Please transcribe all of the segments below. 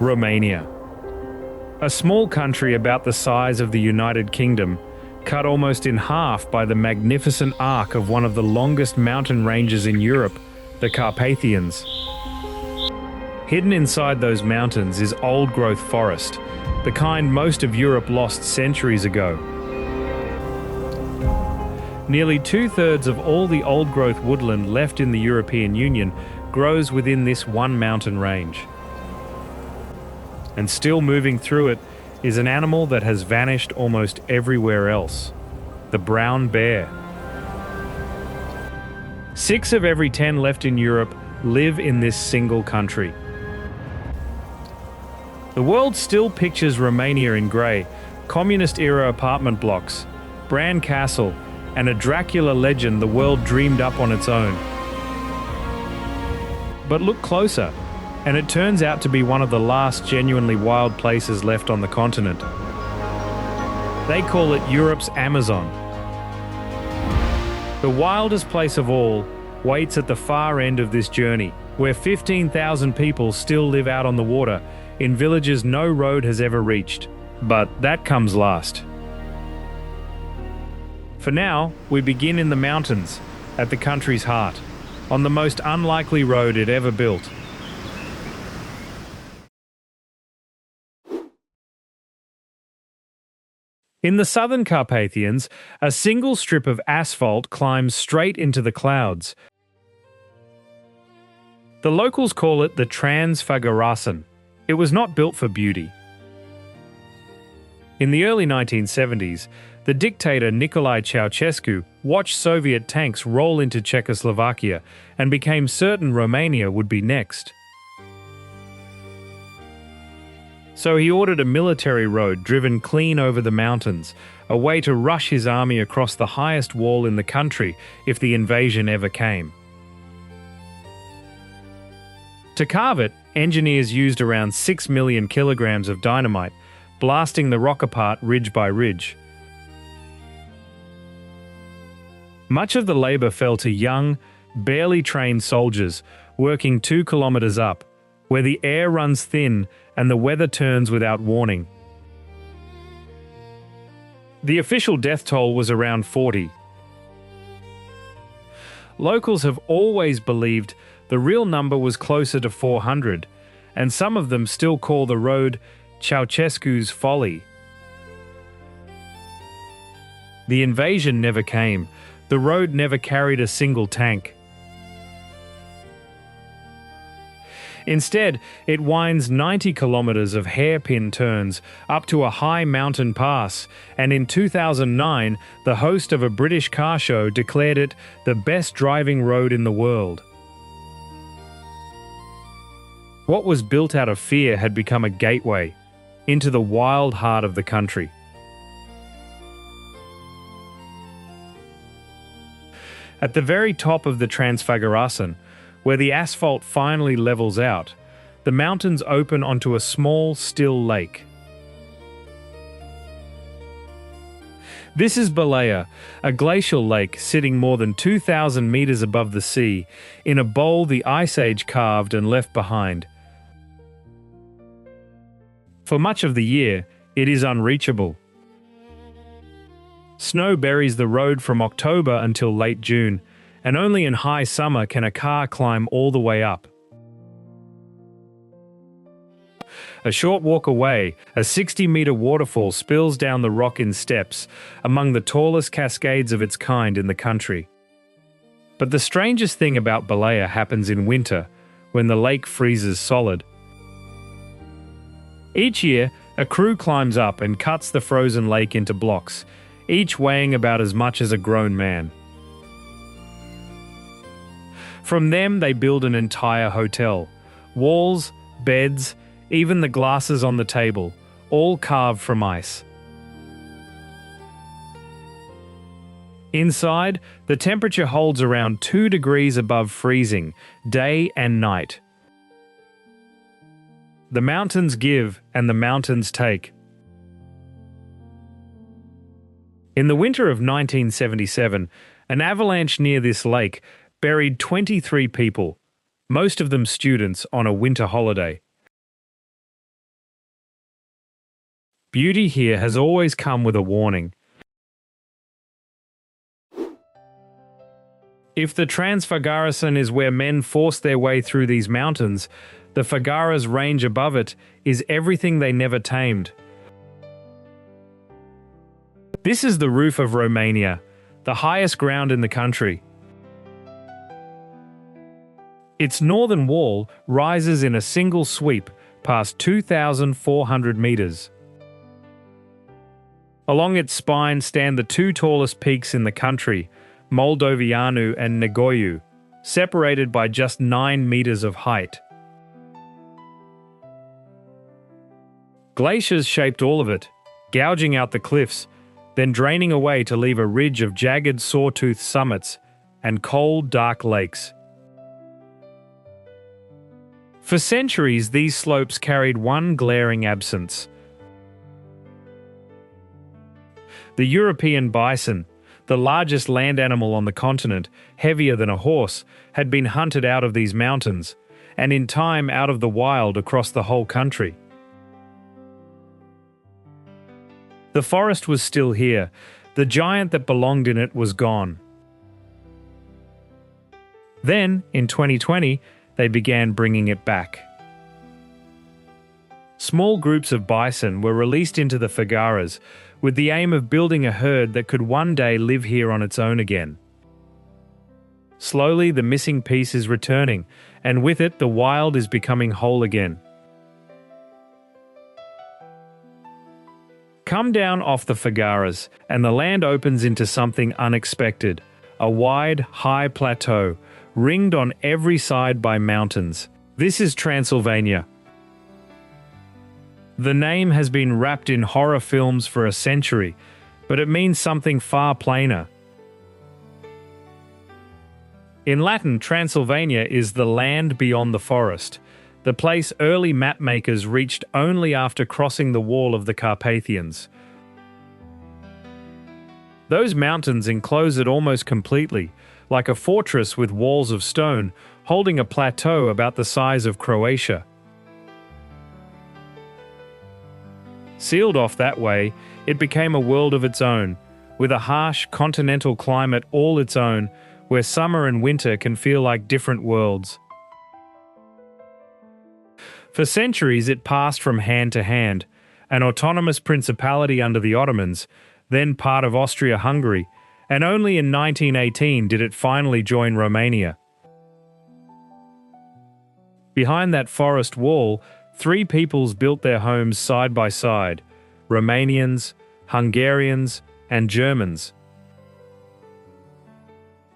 Romania. A small country about the size of the United Kingdom, cut almost in half by the magnificent arc of one of the longest mountain ranges in Europe, the Carpathians. Hidden inside those mountains is old-growth forest, the kind most of Europe lost centuries ago. Nearly two-thirds of all the old-growth woodland left in the European Union grows within this one mountain range. And still moving through it is an animal that has vanished almost everywhere else: the brown bear. 6 of every 10 left in Europe live in this single country. The world still pictures Romania in grey, communist-era apartment blocks, Bran Castle, and a Dracula legend the world dreamed up on its own. But look closer, and it turns out to be one of the last genuinely wild places left on the continent. They call it Europe's Amazon. The wildest place of all waits at the far end of this journey, where 15,000 people still live out on the water, in villages no road has ever reached. But that comes last. For now, we begin in the mountains, at the country's heart, on the most unlikely road it ever built. In the southern Carpathians, a single strip of asphalt climbs straight into the clouds. The locals call it the Transfagarasan. It was not built for beauty. In the early 1970s, the dictator Nicolae Ceausescu watched Soviet tanks roll into Czechoslovakia and became certain Romania would be next. So he ordered a military road driven clean over the mountains, a way to rush his army across the highest wall in the country if the invasion ever came. To carve it, engineers used around 6 million kilograms of dynamite, blasting the rock apart ridge by ridge. Much of the labour fell to young, barely trained soldiers working 2 kilometres up, where the air runs thin and the weather turns without warning. The official death toll was around 40. Locals have always believed the real number was closer to 400, and some of them still call the road Ceausescu's Folly. The invasion never came. The road never carried a single tank. Instead, it winds 90 kilometres of hairpin turns up to a high mountain pass, and in 2009, the host of a British car show declared it the best driving road in the world. What was built out of fear had become a gateway into the wild heart of the country. At the very top of the Transfagarasan, where the asphalt finally levels out, the mountains open onto a small, still lake. This is Balea, a glacial lake sitting more than 2,000 meters above the sea, in a bowl the Ice Age carved and left behind. For much of the year, it is unreachable. Snow buries the road from October until late June, and only in high summer can a car climb all the way up. A short walk away, a 60-meter waterfall spills down the rock in steps, among the tallest cascades of its kind in the country. But the strangest thing about Balea happens in winter, when the lake freezes solid. Each year, a crew climbs up and cuts the frozen lake into blocks, each weighing about as much as a grown man. From them, they build an entire hotel. Walls, beds, even the glasses on the table, all carved from ice. Inside, the temperature holds around 2 degrees above freezing, day and night. The mountains give and the mountains take. In the winter of 1977, an avalanche near this lake buried 23 people, most of them students on a winter holiday. Beauty here has always come with a warning. If the Transfagarasan is where men force their way through these mountains, the Fagaras range above it is everything they never tamed. This is the roof of Romania, the highest ground in the country. Its northern wall rises in a single sweep past 2,400 meters. Along its spine stand the two tallest peaks in the country, Moldoveanu and Negoiu, separated by just 9 meters of height. Glaciers shaped all of it, gouging out the cliffs, then draining away to leave a ridge of jagged sawtooth summits and cold, dark lakes. For centuries, these slopes carried one glaring absence. The European bison, the largest land animal on the continent, heavier than a horse, had been hunted out of these mountains, and in time out of the wild across the whole country. The forest was still here, the giant that belonged in it was gone. Then, in 2020, they began bringing it back. Small groups of bison were released into the Fagaras, with the aim of building a herd that could one day live here on its own again. Slowly, the missing piece is returning, and with it, the wild is becoming whole again. Come down off the Fagaras, and the land opens into something unexpected, a wide, high plateau, ringed on every side by mountains. This is Transylvania. The name has been wrapped in horror films for a century, but it means something far plainer. In Latin, Transylvania is the land beyond the forest, the place early mapmakers reached only after crossing the wall of the Carpathians. Those mountains enclose it almost completely, like a fortress with walls of stone, holding a plateau about the size of Croatia. Sealed off that way, it became a world of its own, with a harsh continental climate all its own, where summer and winter can feel like different worlds. For centuries it passed from hand to hand, an autonomous principality under the Ottomans, then part of Austria-Hungary, and only in 1918 did it finally join Romania. Behind that forest wall, 3 peoples built their homes side by side: Romanians, Hungarians, and Germans.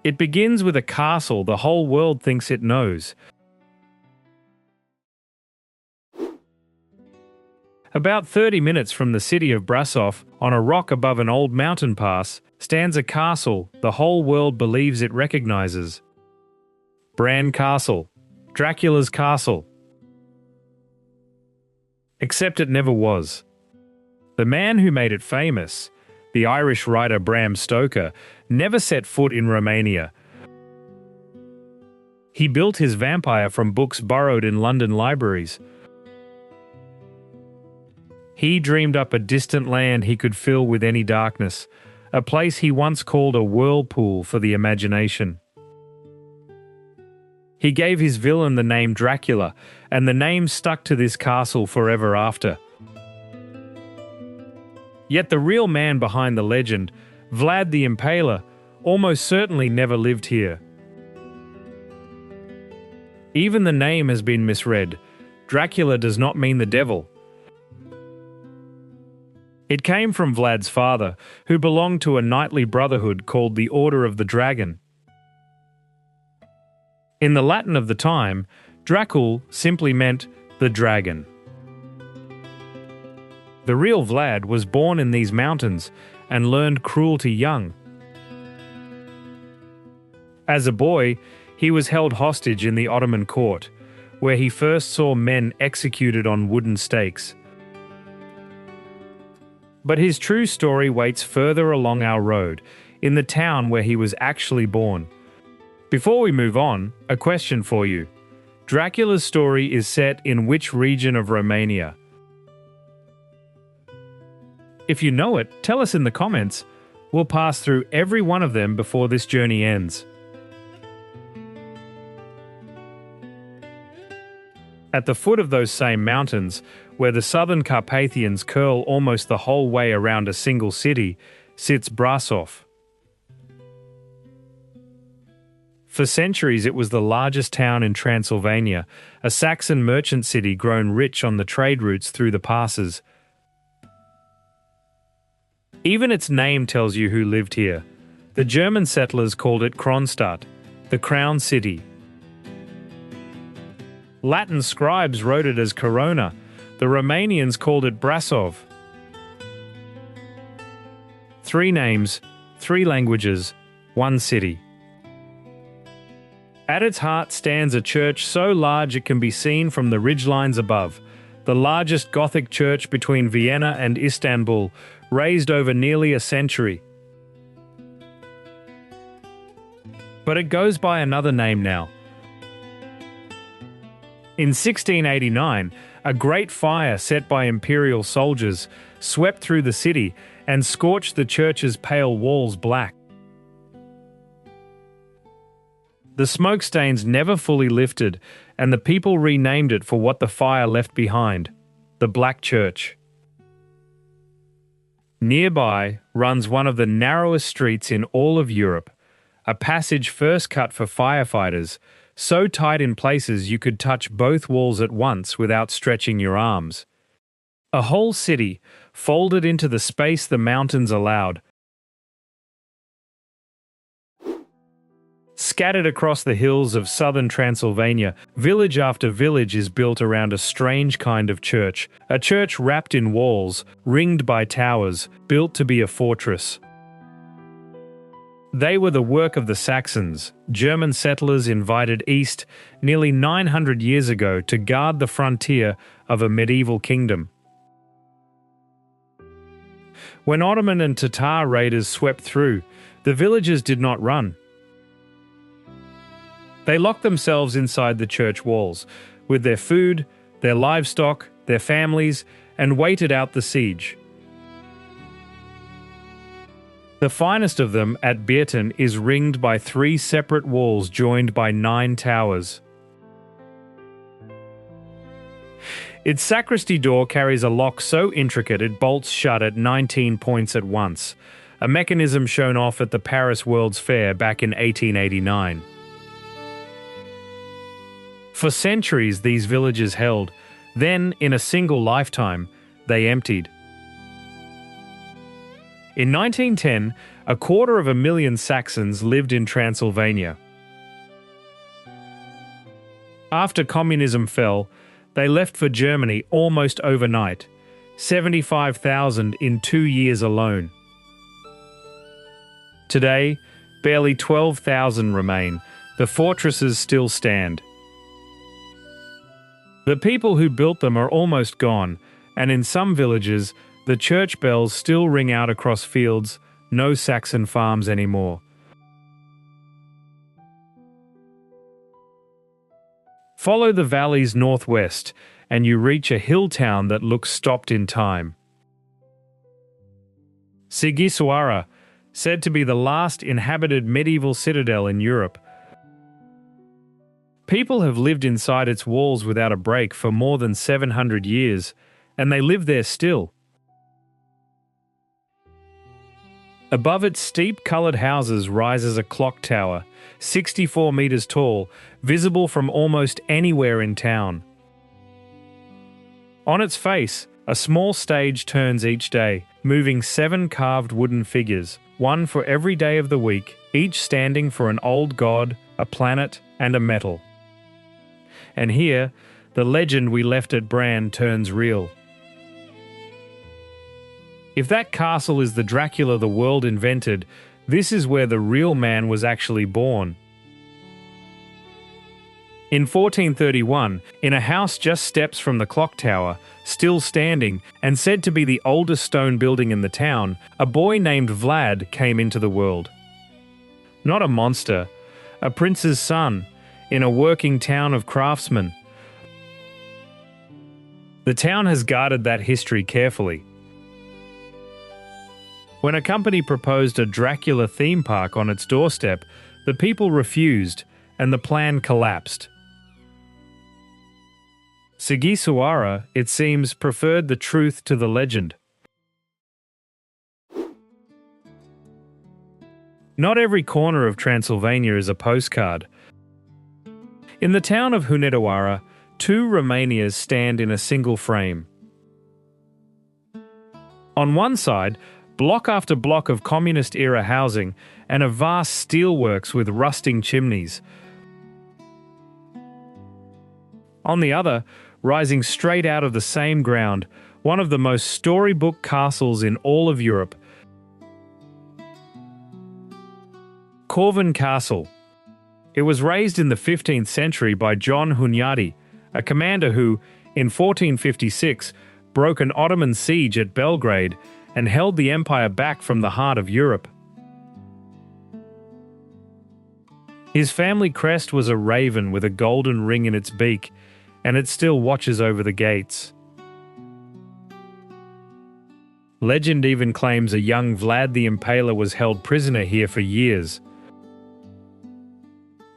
It begins with a castle the whole world thinks it knows. About 30 minutes from the city of Brasov, on a rock above an old mountain pass, stands a castle the whole world believes it recognizes. Bran Castle, Dracula's castle. Except it never was. The man who made it famous, the Irish writer Bram Stoker, never set foot in Romania. He built his vampire from books borrowed in London libraries. He dreamed up a distant land he could fill with any darkness, a place he once called a whirlpool for the imagination. He gave his villain the name Dracula, and the name stuck to this castle forever after. Yet the real man behind the legend, Vlad the Impaler, almost certainly never lived here. Even the name has been misread. Dracula does not mean the devil. It came from Vlad's father, who belonged to a knightly brotherhood called the Order of the Dragon. In the Latin of the time, Dracul simply meant the dragon. The real Vlad was born in these mountains and learned cruelty young. As a boy, he was held hostage in the Ottoman court, where he first saw men executed on wooden stakes. But his true story waits further along our road, in the town where he was actually born. Before we move on, a question for you. Dracula's story is set in which region of Romania? If you know it, tell us in the comments. We'll pass through every one of them before this journey ends. At the foot of those same mountains, where the southern Carpathians curl almost the whole way around a single city, sits Brasov. For centuries it was the largest town in Transylvania, a Saxon merchant city grown rich on the trade routes through the passes. Even its name tells you who lived here. The German settlers called it Kronstadt, the crown city. Latin scribes wrote it as Corona. The Romanians called it Brasov. 3 names, 3 languages, 1 city. At its heart stands a church so large it can be seen from the ridgelines above, the largest Gothic church between Vienna and Istanbul, raised over nearly a century. But it goes by another name now. In 1689, a great fire set by imperial soldiers swept through the city and scorched the church's pale walls black. The smoke stains never fully lifted, and the people renamed it for what the fire left behind, the Black Church. Nearby runs one of the narrowest streets in all of Europe, a passage first cut for firefighters, so tight in places you could touch both walls at once without stretching your arms. A whole city folded into the space the mountains allowed. Scattered across the hills of southern Transylvania, village after village is built around a strange kind of church, a church wrapped in walls, ringed by towers, built to be a fortress. They were the work of the Saxons, German settlers invited east nearly 900 years ago to guard the frontier of a medieval kingdom. When Ottoman and Tatar raiders swept through, the villagers did not run. They locked themselves inside the church walls, with their food, their livestock, their families, and waited out the siege. The finest of them, at Biertan, is ringed by 3 separate walls joined by 9 towers. Its sacristy door carries a lock so intricate it bolts shut at 19 points at once, a mechanism shown off at the Paris World's Fair back in 1889. For centuries these villages held, then, in a single lifetime, they emptied. In 1910, 250,000 Saxons lived in Transylvania. After communism fell, they left for Germany almost overnight, 75,000 in 2 years alone. Today, barely 12,000 remain. The fortresses still stand. The people who built them are almost gone, and in some villages, the church bells still ring out across fields, no Saxon farms anymore. Follow the valleys northwest, and you reach a hill town that looks stopped in time. Sighisoara, said to be the last inhabited medieval citadel in Europe. People have lived inside its walls without a break for more than 700 years, and they live there still. Above its steep-coloured houses rises a clock tower, 64 metres tall, visible from almost anywhere in town. On its face, a small stage turns each day, moving 7 carved wooden figures, one for every day of the week, each standing for an old god, a planet, and a metal. And here, the legend we left at Bran turns real. If that castle is the Dracula the world invented, this is where the real man was actually born. In 1431, in a house just steps from the clock tower, still standing and said to be the oldest stone building in the town, a boy named Vlad came into the world. Not a monster, a prince's son, in a working town of craftsmen. The town has guarded that history carefully. When a company proposed a Dracula theme park on its doorstep, the people refused, and the plan collapsed. Sighisoara, it seems, preferred the truth to the legend. Not every corner of Transylvania is a postcard. In the town of Hunedoara, two Romanias stand in a single frame. On one side, block after block of communist-era housing and a vast steelworks with rusting chimneys. On the other, rising straight out of the same ground, one of the most storybook castles in all of Europe. Corvin Castle. It was raised in the 15th century by John Hunyadi, a commander who, in 1456, broke an Ottoman siege at Belgrade and held the empire back from the heart of Europe. His family crest was a raven with a golden ring in its beak, and it still watches over the gates. Legend even claims a young Vlad the Impaler was held prisoner here for years.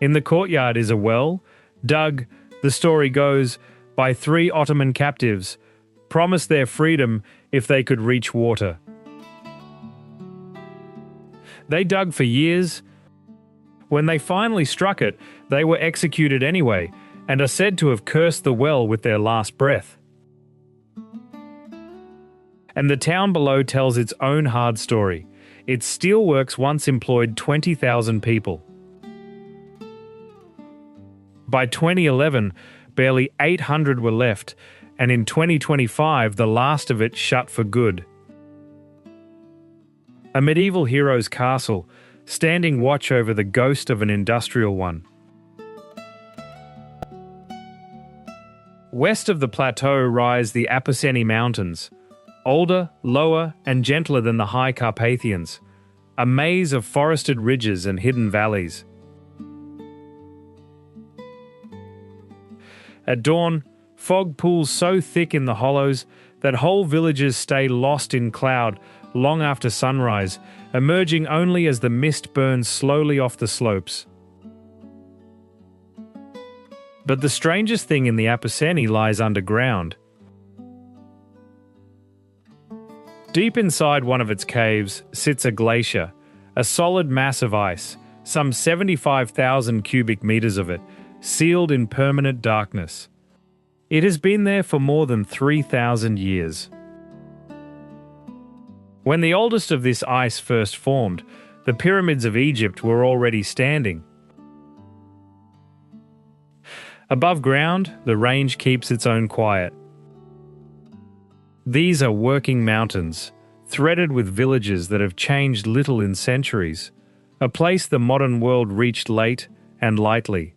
In the courtyard is a well, dug, the story goes, by 3 Ottoman captives, promised their freedom if they could reach water. They dug for years. When they finally struck it, they were executed anyway, and are said to have cursed the well with their last breath. And the town below tells its own hard story. Its steelworks once employed 20,000 people. By 2011, barely 800 were left, and in 2025 the last of it shut for good. A medieval hero's castle, standing watch over the ghost of an industrial one. West of the plateau rise the Apuseni Mountains, older, lower, and gentler than the high Carpathians, a maze of forested ridges and hidden valleys. At dawn, fog pools so thick in the hollows that whole villages stay lost in cloud long after sunrise, emerging only as the mist burns slowly off the slopes. But the strangest thing in the Apuseni lies underground. Deep inside one of its caves sits a glacier, a solid mass of ice, some 75,000 cubic meters of it, sealed in permanent darkness. It has been there for more than 3,000 years. When the oldest of this ice first formed, the pyramids of Egypt were already standing. Above ground, the range keeps its own quiet. These are working mountains, threaded with villages that have changed little in centuries, a place the modern world reached late and lightly.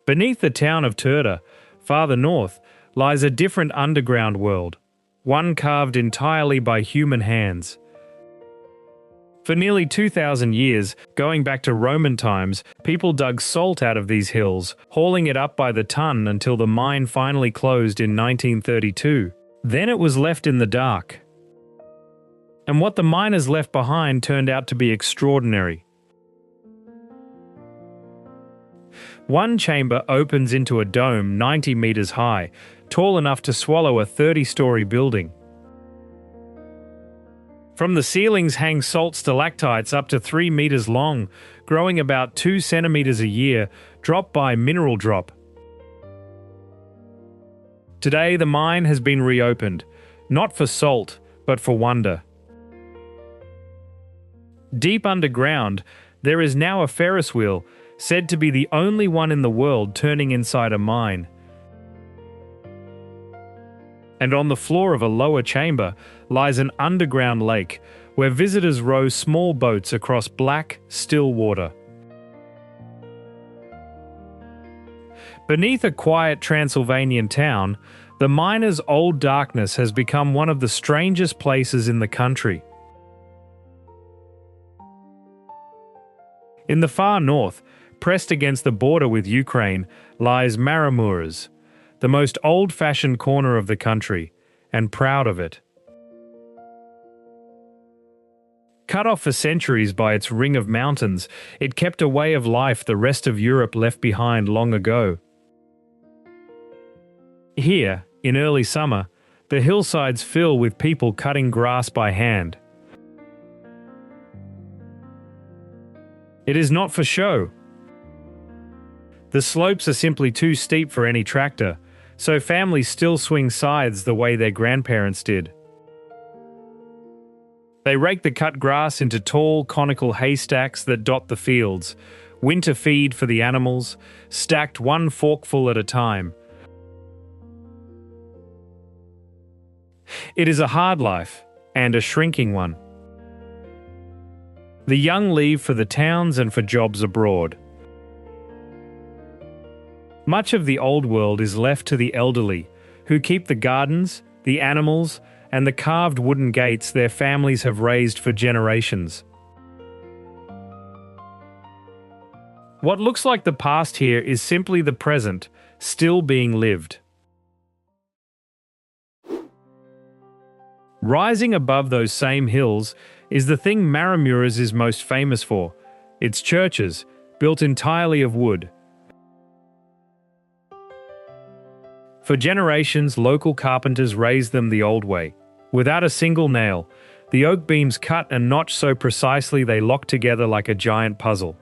Beneath the town of Turda, farther north, lies a different underground world, one carved entirely by human hands. For nearly 2,000 years, going back to Roman times, people dug salt out of these hills, hauling it up by the ton until the mine finally closed in 1932. Then it was left in the dark. And what the miners left behind turned out to be extraordinary. One chamber opens into a dome 90 meters high, tall enough to swallow a 30-story building. From the ceilings hang salt stalactites up to 3 meters long, growing about 2 centimeters a year, drop by mineral drop. Today the mine has been reopened, not for salt, but for wonder. Deep underground, there is now a Ferris wheel, said to be the only one in the world turning inside a mine. And on the floor of a lower chamber lies an underground lake where visitors row small boats across black, still water. Beneath a quiet Transylvanian town, the miners' old darkness has become one of the strangest places in the country. In the far north, pressed against the border with Ukraine, lies Maramures, the most old-fashioned corner of the country, and proud of it. Cut off for centuries by its ring of mountains, it kept a way of life the rest of Europe left behind long ago. Here, in early summer, the hillsides fill with people cutting grass by hand. It is not for show. The slopes are simply too steep for any tractor, so families still swing scythes the way their grandparents did. They rake the cut grass into tall, conical haystacks that dot the fields, winter feed for the animals, stacked one forkful at a time. It is a hard life, and a shrinking one. The young leave for the towns and for jobs abroad. Much of the old world is left to the elderly, who keep the gardens, the animals, and the carved wooden gates their families have raised for generations. What looks like the past here is simply the present, still being lived. Rising above those same hills is the thing Maramures is most famous for, its churches, built entirely of wood. For generations, local carpenters raised them the old way, without a single nail, the oak beams cut and notched so precisely they locked together like a giant puzzle.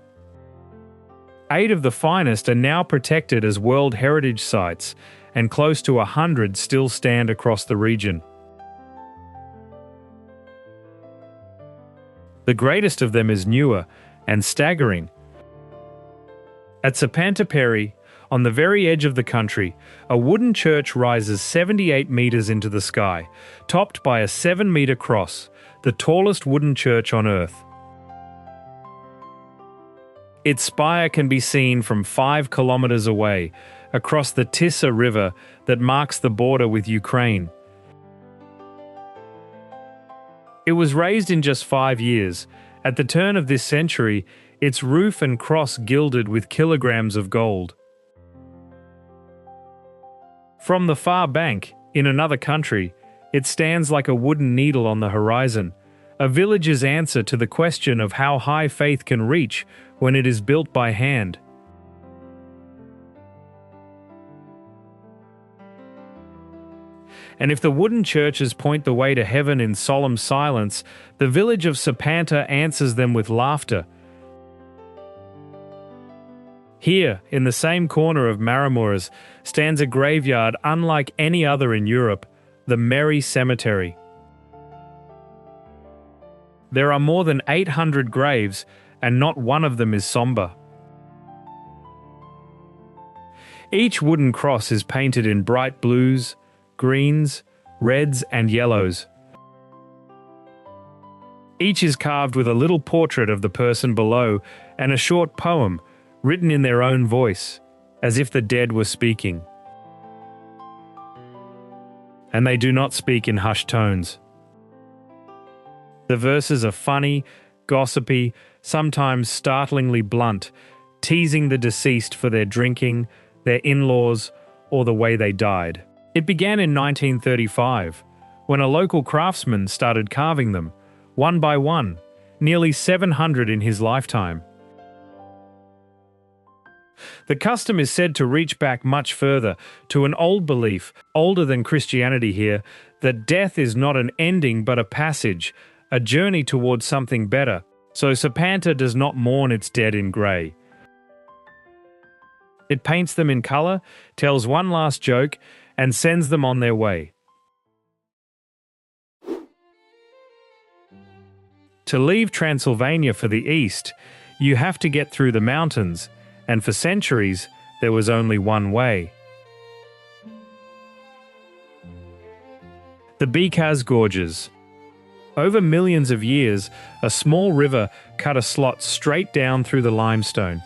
8 of the finest are now protected as World Heritage Sites, and close to 100 still stand across the region. The greatest of them is newer and staggering. At Sapantaperi, on the very edge of the country, a wooden church rises 78 meters into the sky, topped by a 7-meter cross, the tallest wooden church on Earth. Its spire can be seen from 5 kilometers away, across the Tisa River that marks the border with Ukraine. It was raised in just 5 years. At the turn of this century, its roof and cross gilded with kilograms of gold. From the far bank, in another country, it stands like a wooden needle on the horizon, a village's answer to the question of how high faith can reach when it is built by hand. And if the wooden churches point the way to heaven in solemn silence, the village of Sapanta answers them with laughter. Here, in the same corner of Maramures, stands a graveyard unlike any other in Europe, the Merry Cemetery. There are more than 800 graves, and not one of them is somber. Each wooden cross is painted in bright blues, greens, reds, and yellows. Each is carved with a little portrait of the person below and a short poem, written in their own voice, as if the dead were speaking. And they do not speak in hushed tones. The verses are funny, gossipy, sometimes startlingly blunt, teasing the deceased for their drinking, their in-laws, or the way they died. It began in 1935, when a local craftsman started carving them, one by one, nearly 700 in his lifetime. The custom is said to reach back much further, to an old belief, older than Christianity here, that death is not an ending but a passage, a journey towards something better, so Sapanta does not mourn its dead in grey. It paints them in colour, tells one last joke, and sends them on their way. To leave Transylvania for the east, you have to get through the mountains, and for centuries, there was only one way. The Bicaz Gorges. Over millions of years, a small river cut a slot straight down through the limestone.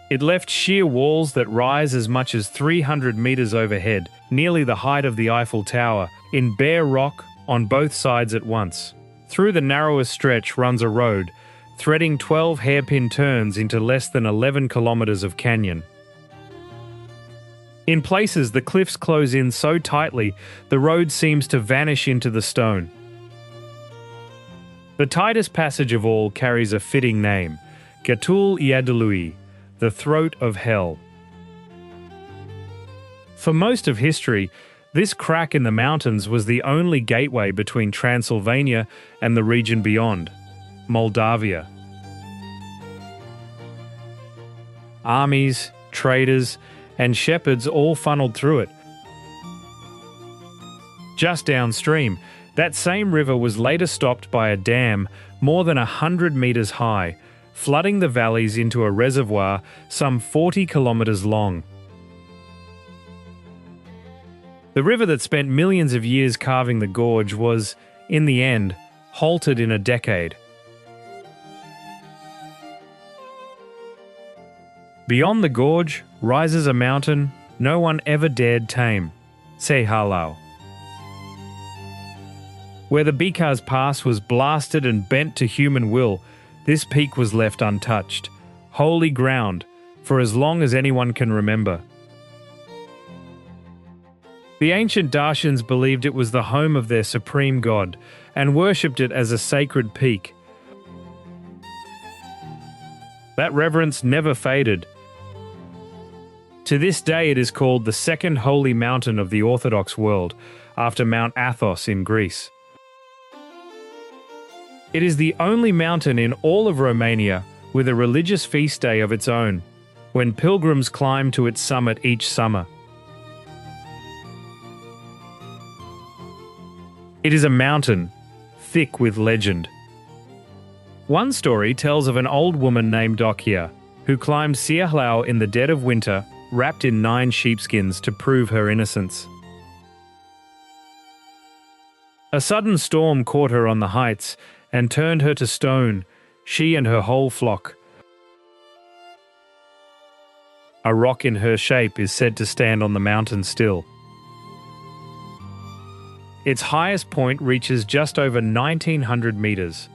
It left sheer walls that rise as much as 300 meters overhead, nearly the height of the Eiffel Tower, in bare rock on both sides at once. Through the narrowest stretch runs a road, threading 12 hairpin turns into less than 11 kilometers of canyon. In places, the cliffs close in so tightly, the road seems to vanish into the stone. The tightest passage of all carries a fitting name, Gătul Iadului, the throat of hell. For most of history, this crack in the mountains was the only gateway between Transylvania and the region beyond, Moldavia. Armies, traders, and shepherds all funneled through it. Just downstream, that same river was later stopped by a dam more than 100 meters high, flooding the valleys into a reservoir some 40 kilometers long. The river that spent millions of years carving the gorge was, in the end, halted in a decade. Beyond the gorge rises a mountain no one ever dared tame, Ceahlau. Where the Bicaz Pass was blasted and bent to human will, this peak was left untouched, holy ground, for as long as anyone can remember. The ancient Dacians believed it was the home of their supreme god and worshipped it as a sacred peak. That reverence never faded. To this day it is called the second holy mountain of the Orthodox world, after Mount Athos in Greece. It is the only mountain in all of Romania with a religious feast day of its own, when pilgrims climb to its summit each summer. It is a mountain, thick with legend. One story tells of an old woman named Dracula, who climbed Ceahlau in the dead of winter, wrapped in 9 sheepskins to prove her innocence. A sudden storm caught her on the heights and turned her to stone, she and her whole flock. A rock in her shape is said to stand on the mountain still. Its highest point reaches just over 1,900 meters,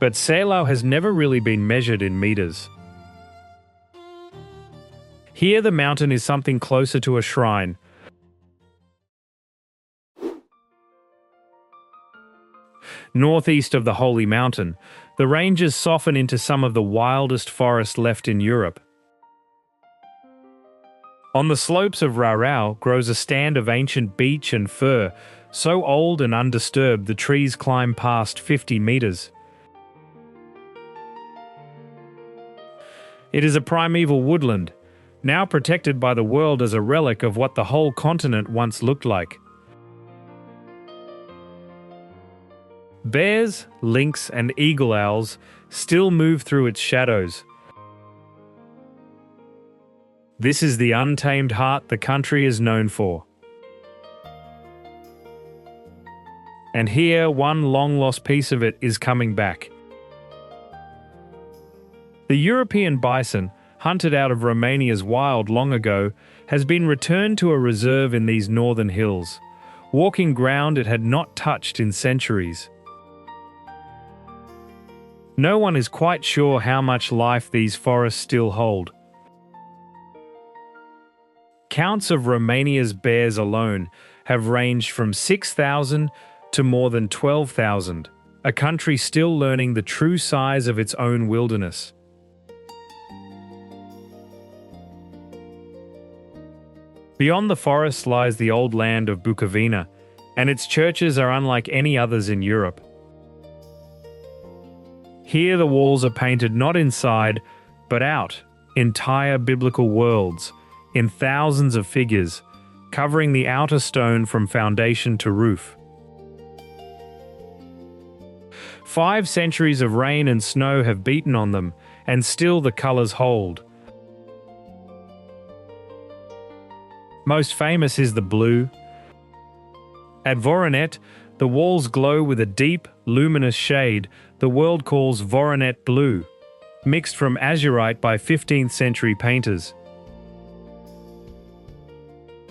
but Ceahlau has never really been measured in meters. Here the mountain is something closer to a shrine. Northeast of the Holy Mountain, the ranges soften into some of the wildest forest left in Europe. On the slopes of Rarau grows a stand of ancient beech and fir, so old and undisturbed the trees climb past 50 meters. It is a primeval woodland, now protected by the world as a relic of what the whole continent once looked like. Bears, lynx, and eagle owls still move through its shadows. This is the untamed heart the country is known for. And here, one long-lost piece of it is coming back. The European bison, hunted out of Romania's wild long ago, has been returned to a reserve in these northern hills, walking ground it had not touched in centuries. No one is quite sure how much life these forests still hold. Counts of Romania's bears alone have ranged from 6,000 to more than 12,000, a country still learning the true size of its own wilderness. Beyond the forest lies the old land of Bukovina, and its churches are unlike any others in Europe. Here the walls are painted not inside, but out, entire biblical worlds, in thousands of figures, covering the outer stone from foundation to roof. 5 centuries of rain and snow have beaten on them, and still the colours hold. Most famous is the blue. At Voronet, the walls glow with a deep, luminous shade the world calls Voronet blue, mixed from azurite by 15th century painters.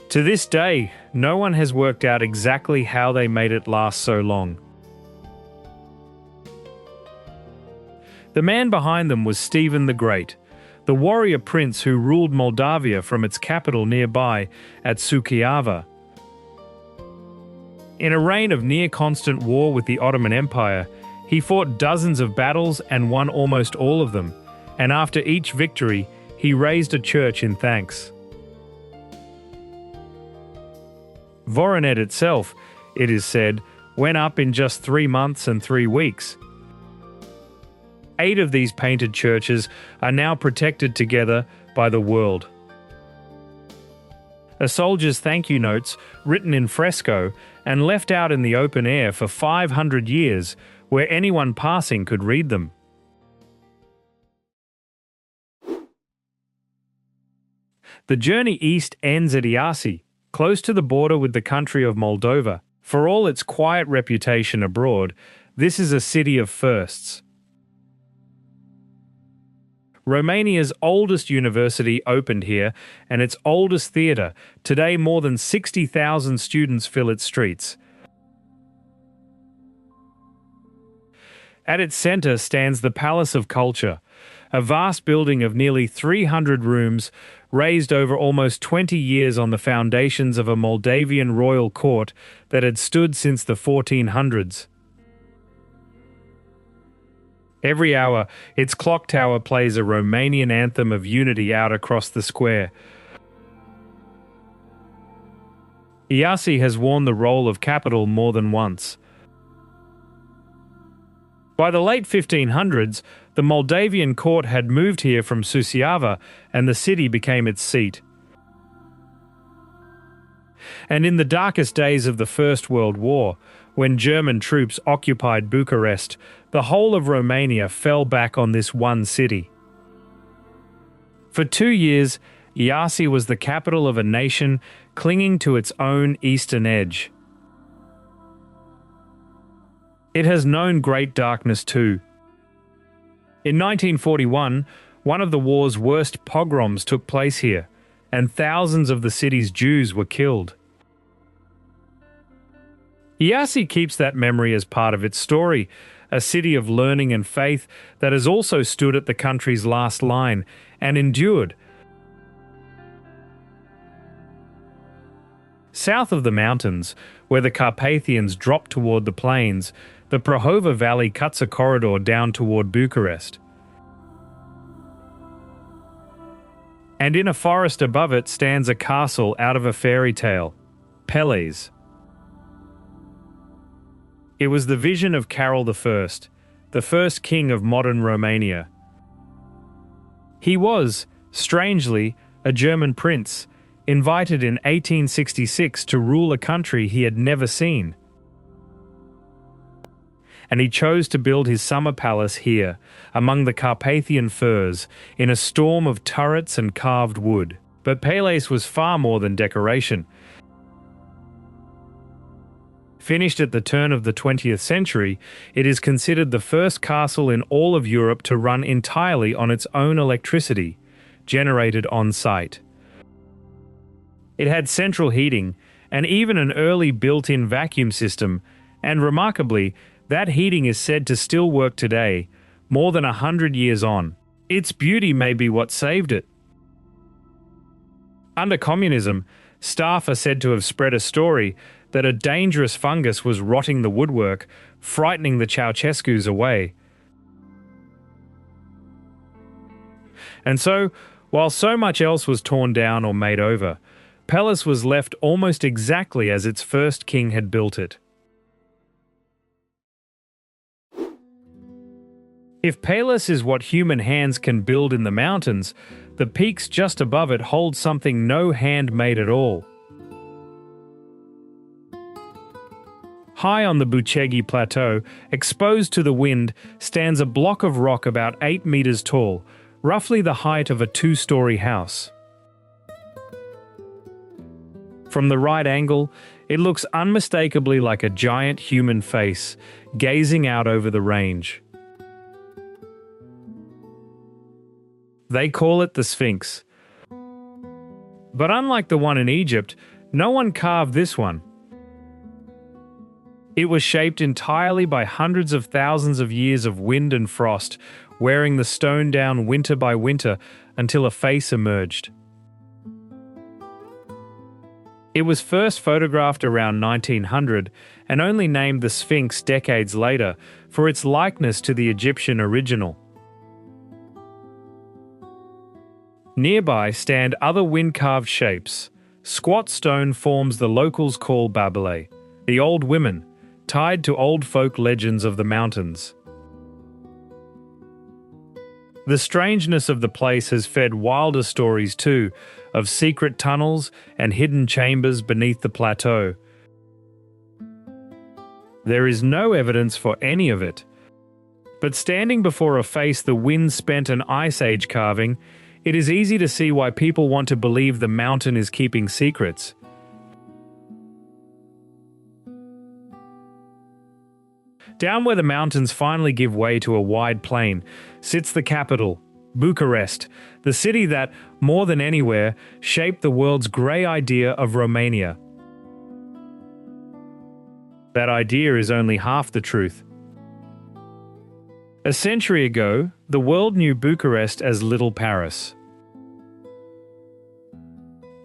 To this day, no one has worked out exactly how they made it last so long. The man behind them was Stephen the Great, the warrior prince who ruled Moldavia from its capital nearby at Suceava. In a reign of near-constant war with the Ottoman Empire, he fought dozens of battles and won almost all of them, and after each victory, he raised a church in thanks. Voronet itself, it is said, went up in just 3 months and 3 weeks. 8 of these painted churches are now protected together by the world. A soldier's thank you notes, written in fresco and left out in the open air for 500 years, where anyone passing could read them. The journey east ends at Iasi, close to the border with the country of Moldova. For all its quiet reputation abroad, this is a city of firsts. Romania's oldest university opened here, and its oldest theatre. Today more than 60,000 students fill its streets. At its centre stands the Palace of Culture, a vast building of nearly 300 rooms, raised over almost 20 years on the foundations of a Moldavian royal court that had stood since the 1400s. Every hour, its clock tower plays a Romanian anthem of unity out across the square. Iasi has worn the role of capital more than once. By the late 1500s, the Moldavian court had moved here from Suceava, and the city became its seat. And in the darkest days of the First World War, when German troops occupied Bucharest, the whole of Romania fell back on this one city. For 2 years, Iasi was the capital of a nation clinging to its own eastern edge. It has known great darkness too. In 1941, one of the war's worst pogroms took place here, and thousands of the city's Jews were killed. Iasi keeps that memory as part of its story, a city of learning and faith that has also stood at the country's last line and endured. South of the mountains, where the Carpathians drop toward the plains, the Prahova Valley cuts a corridor down toward Bucharest. And in a forest above it stands a castle out of a fairy tale, Peles. It was the vision of Carol I, the first king of modern Romania. He was, strangely, a German prince, invited in 1866 to rule a country he had never seen. And he chose to build his summer palace here, among the Carpathian firs, in a storm of turrets and carved wood. But Peles was far more than decoration. Finished at the turn of the 20th century, it is considered the first castle in all of Europe to run entirely on its own electricity, generated on site. It had central heating, and even an early built-in vacuum system, and remarkably, that heating is said to still work today, more than 100 years on. Its beauty may be what saved it. Under communism, staff are said to have spread a story that a dangerous fungus was rotting the woodwork, frightening the Ceausescus away. And so, while so much else was torn down or made over, Peles was left almost exactly as its first king had built it. If Peles is what human hands can build in the mountains, the peaks just above it hold something no hand made at all. High on the Bucegi Plateau, exposed to the wind, stands a block of rock about 8 meters tall, roughly the height of a 2-story house. From the right angle, it looks unmistakably like a giant human face, gazing out over the range. They call it the Sphinx. But unlike the one in Egypt, no one carved this one. It was shaped entirely by hundreds of thousands of years of wind and frost, wearing the stone down winter by winter until a face emerged. It was first photographed around 1900 and only named the Sphinx decades later for its likeness to the Egyptian original. Nearby stand other wind-carved shapes. Squat stone forms the locals call Babele, the old women, tied to old folk legends of the mountains. The strangeness of the place has fed wilder stories too, of secret tunnels and hidden chambers beneath the plateau. There is no evidence for any of it, but standing before a face the wind spent an ice age carving, it is easy to see why people want to believe the mountain is keeping secrets. Down where the mountains finally give way to a wide plain sits the capital, Bucharest, the city that, more than anywhere, shaped the world's grey idea of Romania. That idea is only half the truth. A century ago, the world knew Bucharest as Little Paris.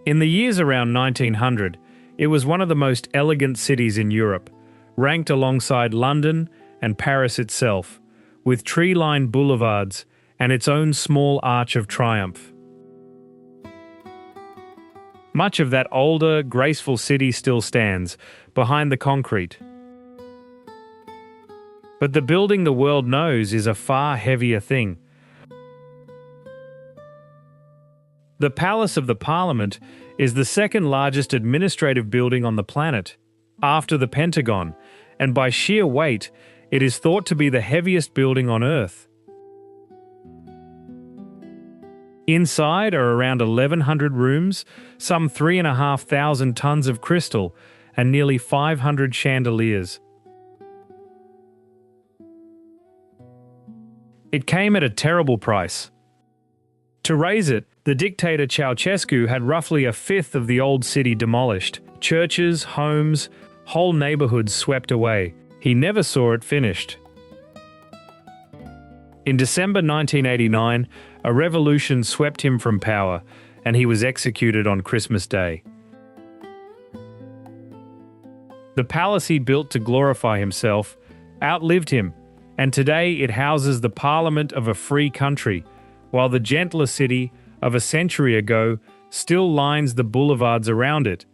In the years around 1900, it was one of the most elegant cities in Europe, ranked alongside London and Paris itself, with tree-lined boulevards and its own small Arch of Triumph. Much of that older, graceful city still stands, behind the concrete. But the building the world knows is a far heavier thing. The Palace of the Parliament is the second largest administrative building on the planet, after the Pentagon, and by sheer weight, it is thought to be the heaviest building on Earth. Inside are around 1,100 rooms, some 3,500 tons of crystal, and nearly 500 chandeliers. It came at a terrible price. To raise it, the dictator Ceausescu had roughly a fifth of the old city demolished, churches, homes, whole neighborhoods swept away. He never saw it finished. In December 1989, a revolution swept him from power, and he was executed on Christmas Day. The palace he built to glorify himself outlived him, and today it houses the parliament of a free country, while the gentler city of a century ago still lines the boulevards around it.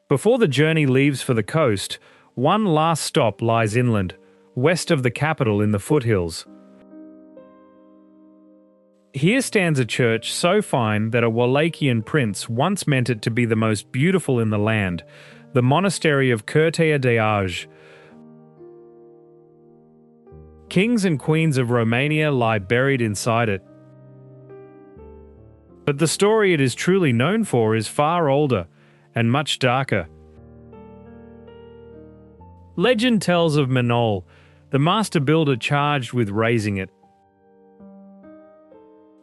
Before the journey leaves for the coast, one last stop lies inland, west of the capital in the foothills. Here stands a church so fine that a Wallachian prince once meant it to be the most beautiful in the land, the monastery of Curtea de Arges. Kings and queens of Romania lie buried inside it. But the story it is truly known for is far older and much darker. Legend tells of Manol, the master builder charged with raising it.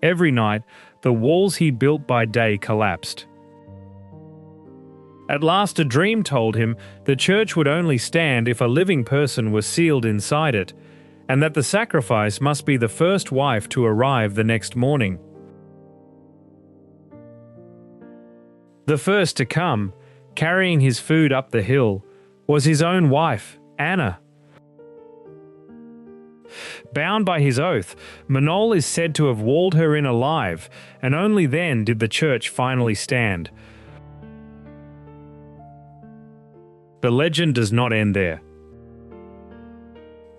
Every night, the walls he built by day collapsed. At last, a dream told him the church would only stand if a living person was sealed inside it, and that the sacrifice must be the first wife to arrive the next morning. The first to come, carrying his food up the hill, was his own wife, Anna. Bound by his oath, Manol is said to have walled her in alive, and only then did the church finally stand. The legend does not end there.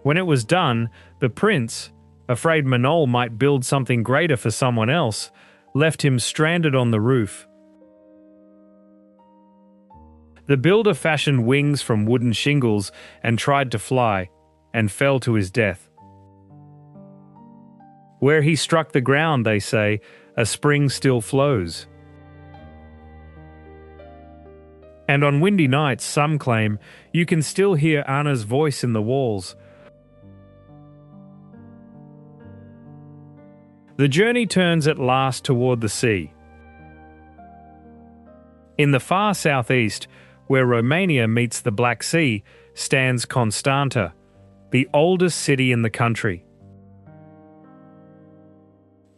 When it was done, the prince, afraid Manol might build something greater for someone else, left him stranded on the roof. The builder fashioned wings from wooden shingles and tried to fly, and fell to his death. Where he struck the ground, they say, a spring still flows. And on windy nights, some claim, you can still hear Anna's voice in the walls. The journey turns at last toward the sea. In the far southeast, where Romania meets the Black Sea, stands Constanta, the oldest city in the country.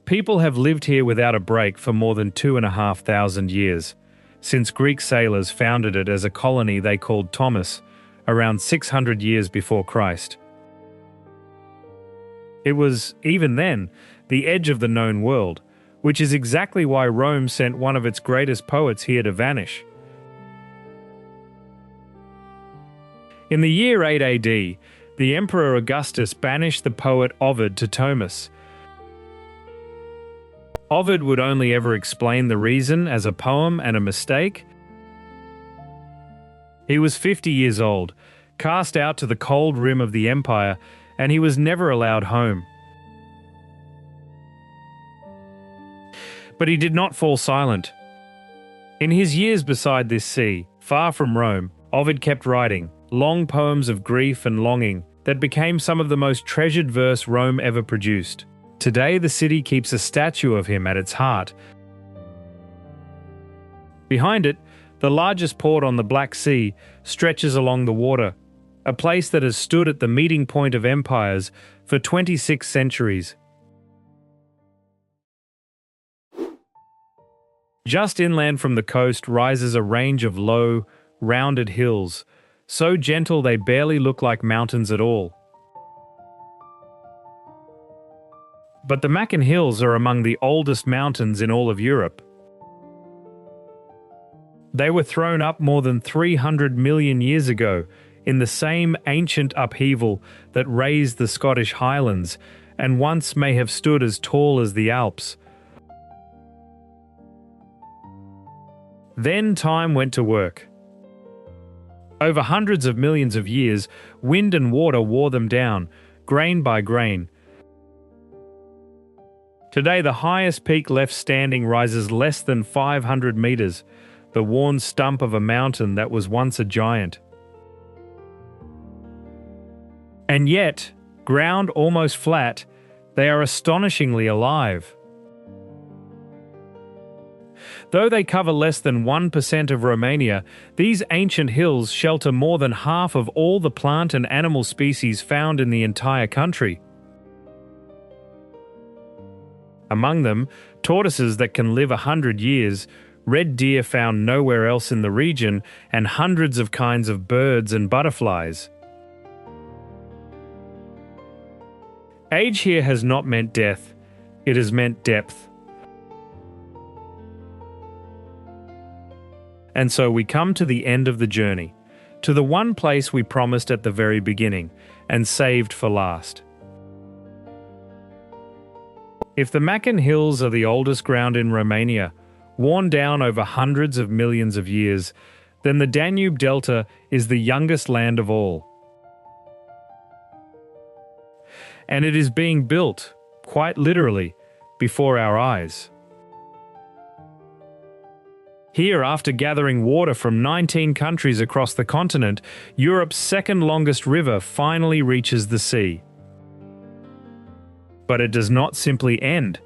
People have lived here without a break for more than 2,500 years, since Greek sailors founded it as a colony they called Thomas, around 600 years before Christ. It was, even then, the edge of the known world, which is exactly why Rome sent one of its greatest poets here to vanish. In the year 8 AD, the Emperor Augustus banished the poet Ovid to Thomas. Ovid would only ever explain the reason as a poem and a mistake. He was 50 years old, cast out to the cold rim of the empire, and he was never allowed home. But he did not fall silent. In his years beside this sea, far from Rome, Ovid kept writing long poems of grief and longing that became some of the most treasured verse Rome ever produced. Today, the city keeps a statue of him at its heart. Behind it, the largest port on the Black Sea stretches along the water, a place that has stood at the meeting point of empires for 26 centuries. Just inland from the coast rises a range of low, rounded hills, so gentle they barely look like mountains at all. But the Macin Hills are among the oldest mountains in all of Europe. They were thrown up more than 300 million years ago in the same ancient upheaval that raised the Scottish Highlands and once may have stood as tall as the Alps. Then time went to work. Over hundreds of millions of years, wind and water wore them down, grain by grain. Today, the highest peak left standing rises less than 500 meters, the worn stump of a mountain that was once a giant. And yet, ground almost flat, they are astonishingly alive. Though they cover less than 1% of Romania, these ancient hills shelter more than half of all the plant and animal species found in the entire country. Among them, tortoises that can live 100 years, red deer found nowhere else in the region, and hundreds of kinds of birds and butterflies. Age here has not meant death, it has meant depth. And so we come to the end of the journey, to the one place we promised at the very beginning, and saved for last. If the Macin Hills are the oldest ground in Romania, worn down over hundreds of millions of years, then the Danube Delta is the youngest land of all. And it is being built, quite literally, before our eyes. Here, after gathering water from 19 countries across the continent, Europe's second longest river finally reaches the sea. But it does not simply end.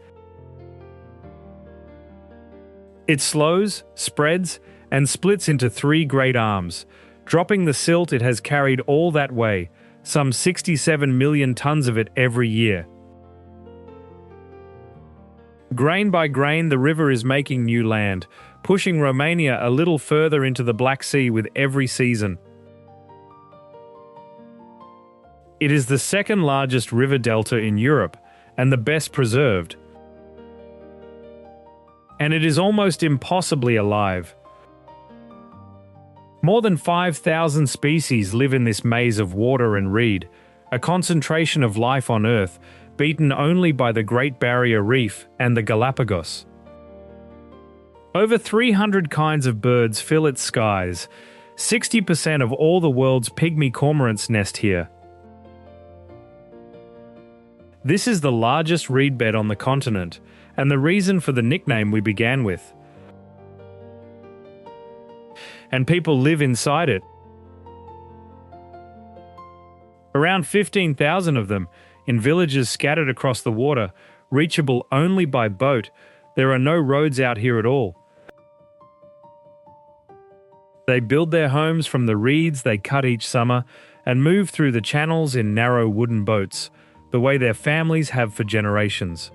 It slows, spreads, and splits into three great arms, dropping the silt it has carried all that way, some 67 million tons of it every year. Grain by grain, the river is making new land, pushing Romania a little further into the Black Sea with every season. It is the second largest river delta in Europe, and the best preserved. And it is almost impossibly alive. More than 5,000 species live in this maze of water and reed, a concentration of life on Earth, beaten only by the Great Barrier Reef and the Galapagos. Over 300 kinds of birds fill its skies. 60% of all the world's pygmy cormorants nest here. This is the largest reed bed on the continent, and the reason for the nickname we began with. And people live inside it. Around 15,000 of them, in villages scattered across the water, reachable only by boat. There are no roads out here at all. They build their homes from the reeds they cut each summer and move through the channels in narrow wooden boats, the way their families have for generations.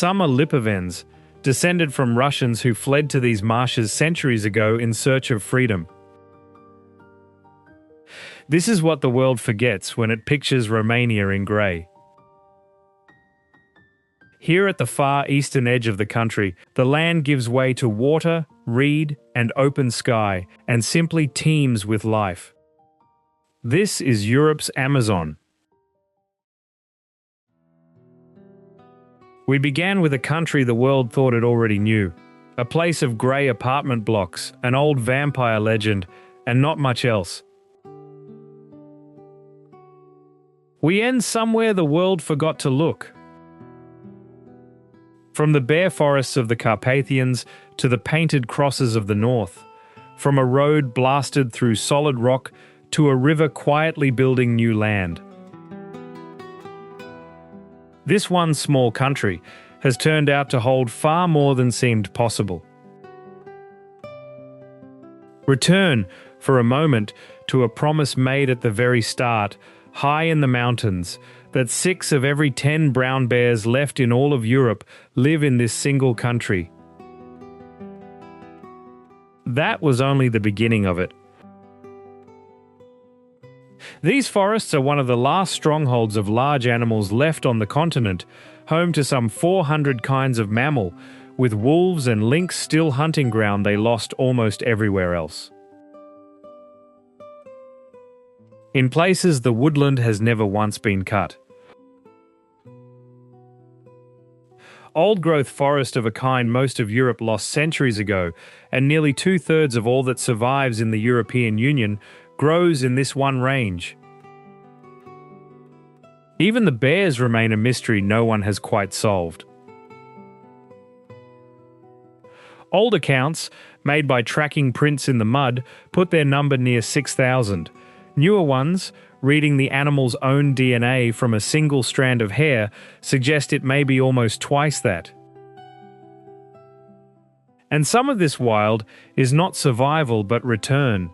Some are Lipovens, descended from Russians who fled to these marshes centuries ago in search of freedom. This is what the world forgets when it pictures Romania in grey. Here at the far eastern edge of the country, the land gives way to water, reed, and open sky, and simply teems with life. This is Europe's Amazon. We began with a country the world thought it already knew. A place of grey apartment blocks, an old vampire legend, and not much else. We end somewhere the world forgot to look. From the bare forests of the Carpathians to the painted crosses of the north, from a road blasted through solid rock to a river quietly building new land. This one small country has turned out to hold far more than seemed possible. Return, for a moment, to a promise made at the very start, high in the mountains, that 6 of every 10 brown bears left in all of Europe live in this single country. That was only the beginning of it. These forests are one of the last strongholds of large animals left on the continent, home to some 400 kinds of mammal, with wolves and lynx still hunting ground they lost almost everywhere else. In places, the woodland has never once been cut. Old-growth forest of a kind most of Europe lost centuries ago, and nearly 2/3 of all that survives in the European Union grows in this one range. Even the bears remain a mystery no one has quite solved. Old accounts, made by tracking prints in the mud, put their number near 6,000. Newer ones, reading the animal's own DNA from a single strand of hair, suggest it may be almost twice that. And some of this wild is not survival but return.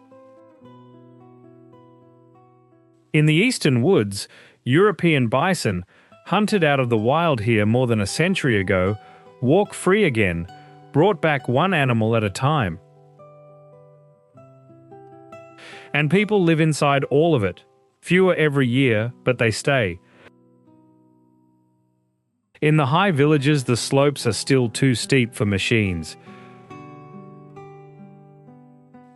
In the eastern woods, European bison, hunted out of the wild here more than a century ago, walk free again, brought back one animal at a time. And people live inside all of it. Fewer every year, but they stay. In the high villages, the slopes are still too steep for machines.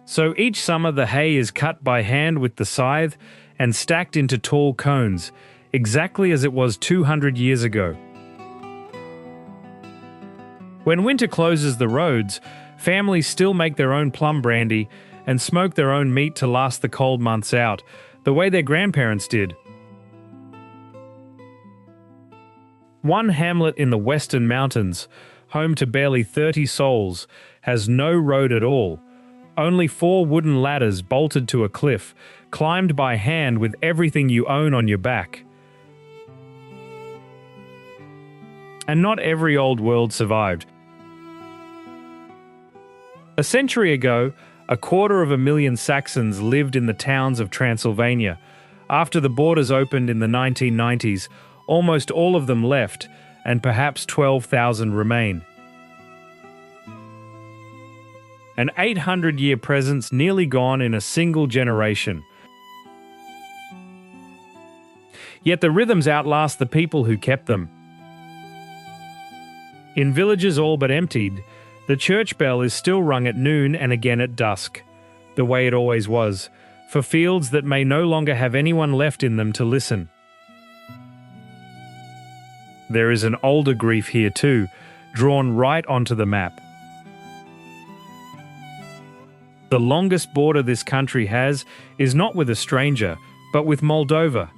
So each summer the hay is cut by hand with the scythe and stacked into tall cones, exactly as it was 200 years ago. When winter closes the roads, families still make their own plum brandy and smoke their own meat to last the cold months out, the way their grandparents did. One hamlet in the western mountains, home to barely 30 souls, has no road at all. Only 4 wooden ladders bolted to a cliff, climbed by hand with everything you own on your back. And not every old world survived. A century ago, 250,000 Saxons lived in the towns of Transylvania. After the borders opened in the 1990s, almost all of them left, and perhaps 12,000 remain. An 800-year presence nearly gone in a single generation. Yet the rhythms outlast the people who kept them. In villages all but emptied, the church bell is still rung at noon and again at dusk, the way it always was, for fields that may no longer have anyone left in them to listen. There is an older grief here too, drawn right onto the map. The longest border this country has is not with a stranger, but with Moldova.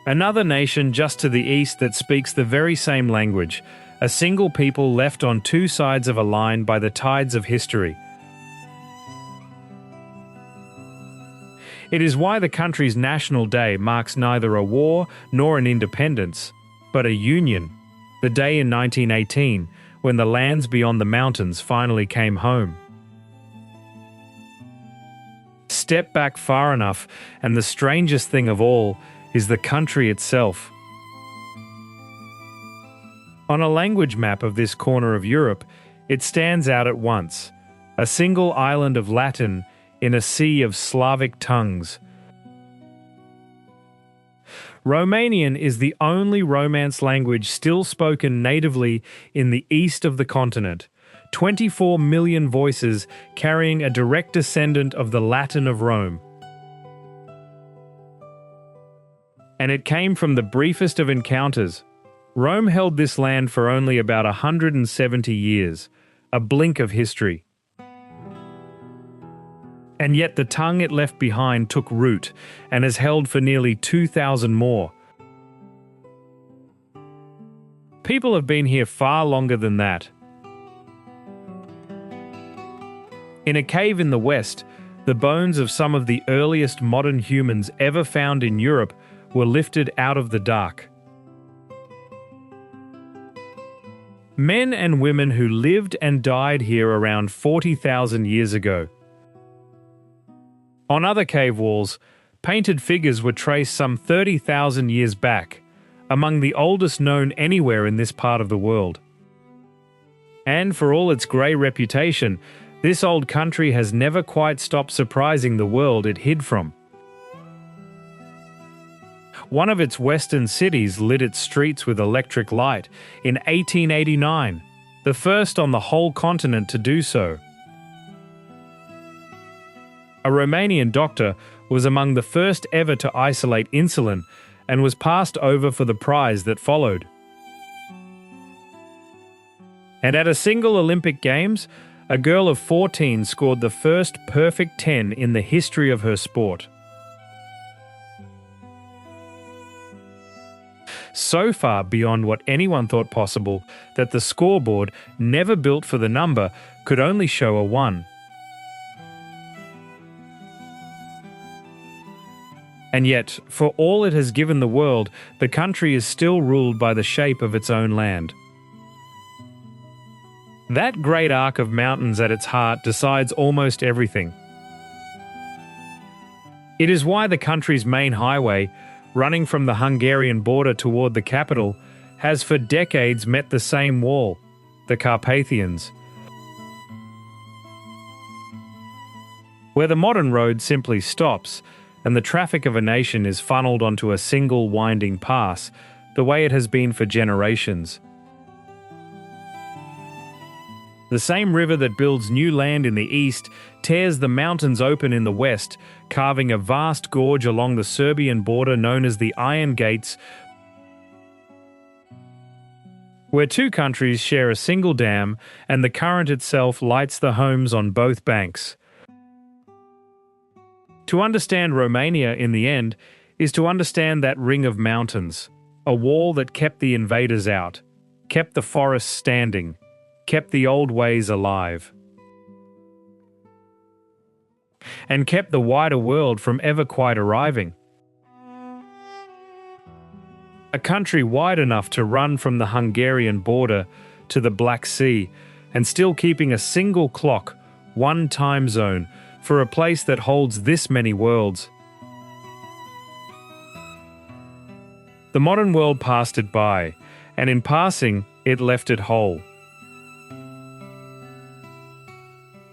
Another nation just to the east that speaks the very same language, a single people left on 2 sides of a line by the tides of history. It is why the country's National Day marks neither a war nor an independence, but a union, the day in 1918 when the lands beyond the mountains finally came home. Step back far enough, and the strangest thing of all is the country itself. On a language map of this corner of Europe, it stands out at once, a single island of Latin in a sea of Slavic tongues. Romanian is the only Romance language still spoken natively in the east of the continent, 24 million voices carrying a direct descendant of the Latin of Rome. And it came from the briefest of encounters. Rome held this land for only about 170 years, a blink of history. And yet the tongue it left behind took root and has held for nearly 2,000 more. People have been here far longer than that. In a cave in the west, the bones of some of the earliest modern humans ever found in Europe were lifted out of the dark. Men and women who lived and died here around 40,000 years ago. On other cave walls, painted figures were traced some 30,000 years back, among the oldest known anywhere in this part of the world. And for all its grey reputation, this old country has never quite stopped surprising the world it hid from. One of its western cities lit its streets with electric light in 1889, the first on the whole continent to do so. A Romanian doctor was among the first ever to isolate insulin and was passed over for the prize that followed. And at a single Olympic Games, a girl of 14 scored the first perfect 10 in the history of her sport. So far beyond what anyone thought possible that the scoreboard, never built for the number, could only show a 1. And yet, for all it has given the world, the country is still ruled by the shape of its own land. That great arc of mountains at its heart decides almost everything. It is why the country's main highway, running from the Hungarian border toward the capital, has for decades met the same wall, the Carpathians. Where the modern road simply stops, and the traffic of a nation is funneled onto a single winding pass, the way it has been for generations. The same river that builds new land in the east tears the mountains open in the west, carving a vast gorge along the Serbian border known as the Iron Gates, where two countries share a single dam and the current itself lights the homes on both banks. To understand Romania in the end is to understand that ring of mountains, a wall that kept the invaders out, kept the forests standing, kept the old ways alive, and kept the wider world from ever quite arriving. A country wide enough to run from the Hungarian border to the Black Sea and still keeping a single clock, one time zone, for a place that holds this many worlds. The modern world passed it by, and in passing, it left it whole.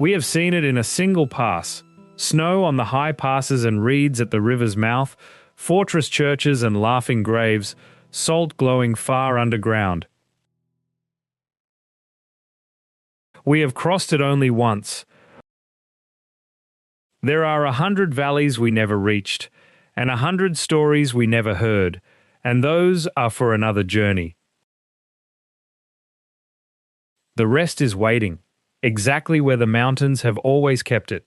We have seen it in a single pass: snow on the high passes and reeds at the river's mouth, fortress churches and laughing graves, salt glowing far underground. We have crossed it only once. There are 100 valleys we never reached, and 100 stories we never heard, and those are for another journey. The rest is waiting, exactly where the mountains have always kept it.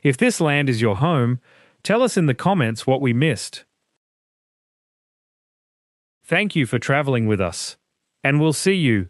If this land is your home, tell us in the comments what we missed. Thank you for traveling with us, and we'll see you